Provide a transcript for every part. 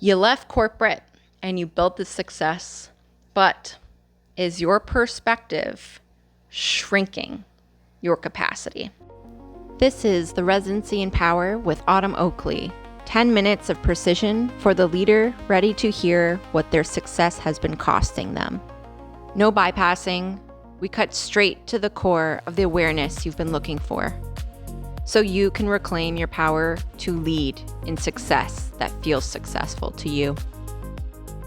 You left corporate and you built the success, but is your perspective shrinking your capacity? This is the Residency in Power with Autumn Oakley. 10 minutes of precision for the leader ready to hear what their success has been costing them. No bypassing. We cut straight to the core of the awareness you've been looking for, so you can reclaim your power to lead in success that feels successful to you.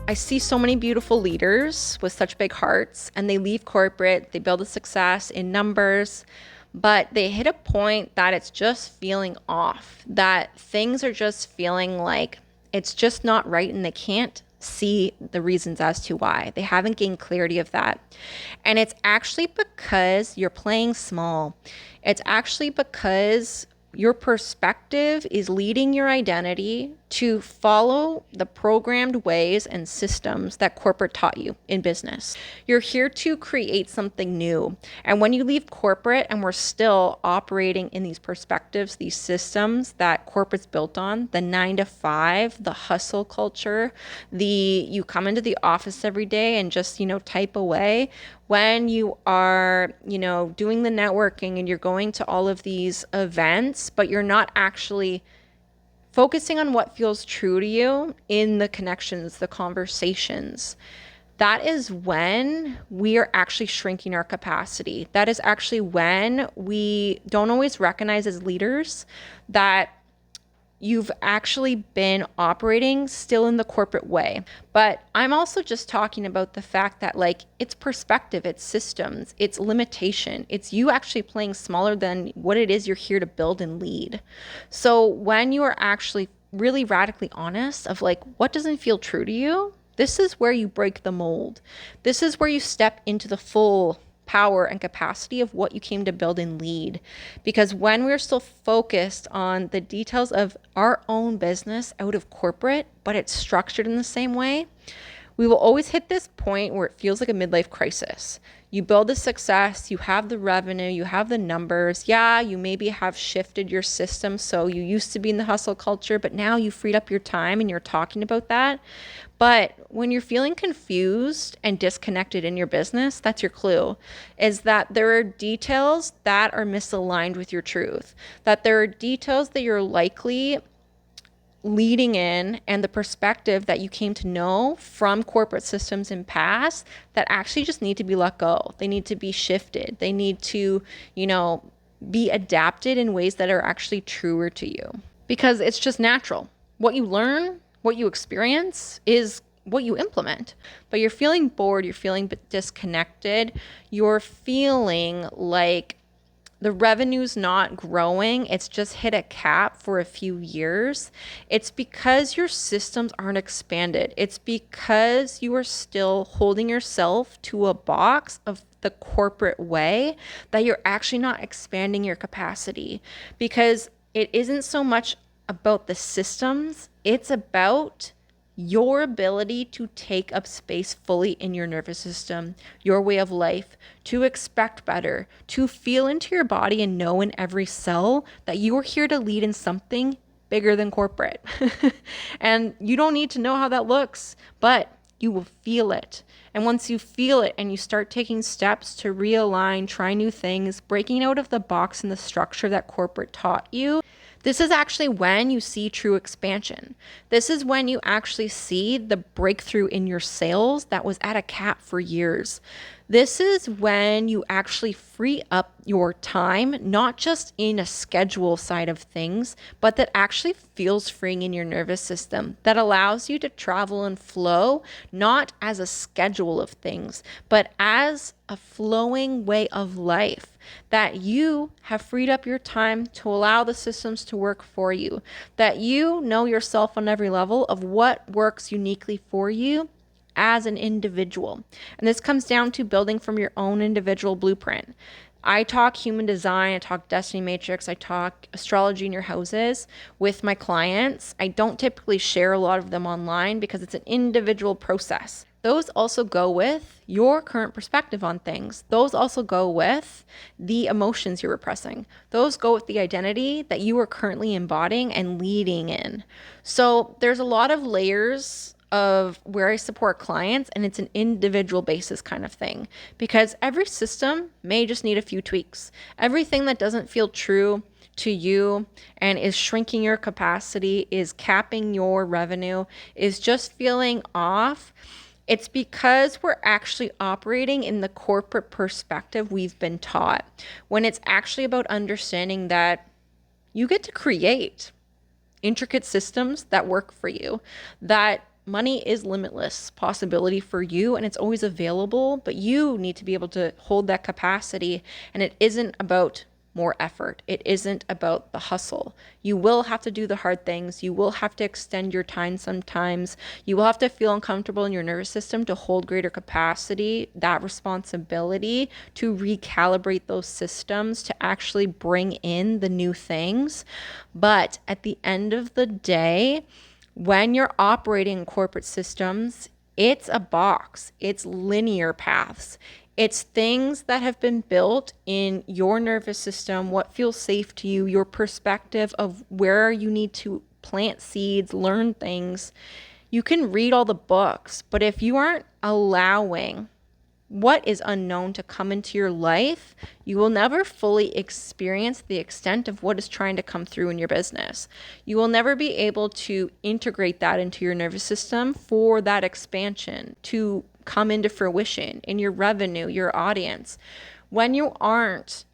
I see so many beautiful leaders with such big hearts, and they leave corporate, they build a success in numbers, but they hit a point that it's just feeling off, that things are just feeling like it's just not right, and they can't see the reasons as to why. They haven't gained clarity of that. And it's actually because you're playing small. It's actually because your perspective is leading your identity to follow the programmed ways and systems that corporate taught you in business. You're here to create something new. And when you leave corporate and we're still operating in these perspectives, these systems that corporate's built on, the 9 to 5, the hustle culture, you come into the office every day and just, type away. When you are, doing the networking and you're going to all of these events, but you're not actually focusing on what feels true to you in the connections, the conversations, that is when we are actually shrinking our capacity. That is actually when we don't always recognize as leaders that you've actually been operating still in the corporate way. But I'm also just talking about the fact that it's perspective, it's systems, it's limitation. It's you actually playing smaller than what it is you're here to build and lead. So when you are actually really radically honest of what doesn't feel true to you, this is where you break the mold. This is where you step into the full power and capacity of what you came to build and lead. Because when we're still focused on the details of our own business out of corporate, but it's structured in the same way, we will always hit this point where it feels like a midlife crisis. You build the success, you have the revenue, you have the numbers. Yeah, you maybe have shifted your system. So you used to be in the hustle culture, but now you freed up your time and you're talking about that. But when you're feeling confused and disconnected in your business, that's your clue, is that there are details that are misaligned with your truth, that there are details that you're likely leading in and the perspective that you came to know from corporate systems in past that actually just need to be let go. They need to be shifted. They need to, be adapted in ways that are actually truer to you, because it's just natural. What you learn, what you experience is what you implement. But you're feeling bored, you're feeling disconnected, you're feeling like the revenue's not growing, it's just hit a cap for a few years. It's because your systems aren't expanded. It's because you are still holding yourself to a box of the corporate way that you're actually not expanding your capacity. Because it isn't so much about the systems, it's about your ability to take up space fully in your nervous system, your way of life, to expect better, to feel into your body and know in every cell that you are here to lead in something bigger than corporate. And you don't need to know how that looks, but you will feel it. And once you feel it and you start taking steps to realign, try new things, breaking out of the box and the structure that corporate taught you, this is actually when you see true expansion. This is when you actually see the breakthrough in your sales that was at a cap for years. This is when you actually free up your time, not just in a schedule side of things, but that actually feels freeing in your nervous system, that allows you to travel and flow, not as a schedule of things, but as a flowing way of life, that you have freed up your time to allow the systems to work for you, that you know yourself on every level of what works uniquely for you as an individual. And this comes down to building from your own individual blueprint. I talk human design, I talk destiny matrix, I talk astrology in your houses with my clients. I don't typically share a lot of them online because it's an individual process. those also go with your current perspective on things. Those also go with the emotions you're repressing. Those go with the identity that you are currently embodying and leading in. So there's a lot of layers of where I support clients, and it's an individual basis kind of thing, because every system may just need a few tweaks. Everything that doesn't feel true to you and is shrinking your capacity, is capping your revenue, is just feeling off, it's because we're actually operating in the corporate perspective we've been taught, when it's actually about understanding that you get to create intricate systems that work for you, that money is limitless possibility for you and it's always available, but you need to be able to hold that capacity. And it isn't about more effort. It isn't about the hustle. You will have to do the hard things. You will have to extend your time sometimes. You will have to feel uncomfortable in your nervous system to hold greater capacity, that responsibility to recalibrate those systems to actually bring in the new things. But at the end of the day, when you're operating in corporate systems, it's a box. It's linear paths. It's things that have been built in your nervous system, what feels safe to you, your perspective of where you need to plant seeds, learn things. You can read all the books, but if you aren't allowing what is unknown to come into your life, you will never fully experience the extent of what is trying to come through in your business. You will never be able to integrate that into your nervous system for that expansion to come into fruition in your revenue, your audience. When you aren't,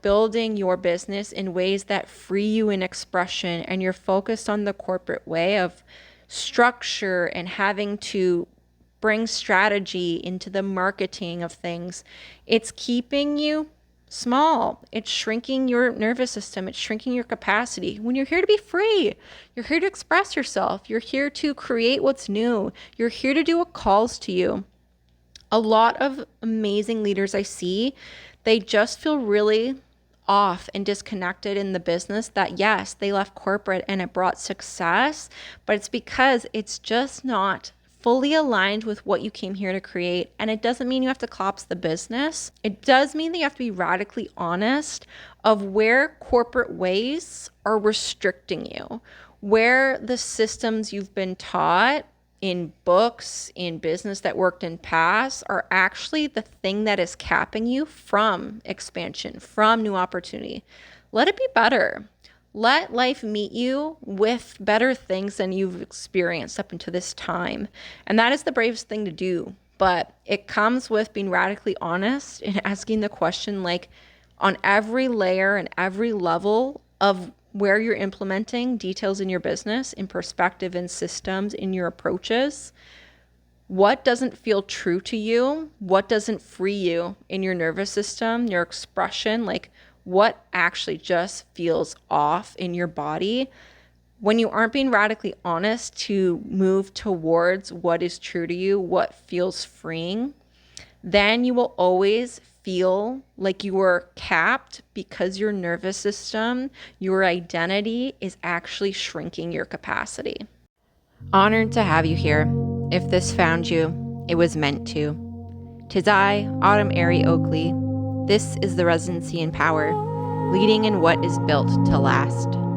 building your business in ways that free you in expression, and you're focused on the corporate way of structure and having to bring strategy into the marketing of things, it's keeping you small. It's shrinking your nervous system. It's shrinking your capacity. When you're here to be free, you're here to express yourself. You're here to create what's new. You're here to do what calls to you. A lot of amazing leaders I see, they just feel really off and disconnected in the business, that yes, they left corporate and it brought success, but it's because it's just not fully aligned with what you came here to create. And it doesn't mean you have to collapse the business. It does mean that you have to be radically honest of where corporate ways are restricting you, where the systems you've been taught in books, in business that worked in past, are actually the thing that is capping you from expansion, from new opportunity. Let it be better. Let life meet you with better things than you've experienced up until this time. And that is the bravest thing to do. But it comes with being radically honest and asking the question, like, on every layer and every level of where you're implementing details in your business, in perspective, in systems, in your approaches, what doesn't feel true to you? What doesn't free you in your nervous system, your expression? Like, what actually just feels off in your body? When you aren't being radically honest to move towards what is true to you, what feels freeing, then you will always feel like you are capped, because your nervous system, your identity is actually shrinking your capacity. Honored to have you here. If this found you, it was meant to. 'Tis I, Autumn Airy Oakley. This is the Residency in Power, leading in what is built to last.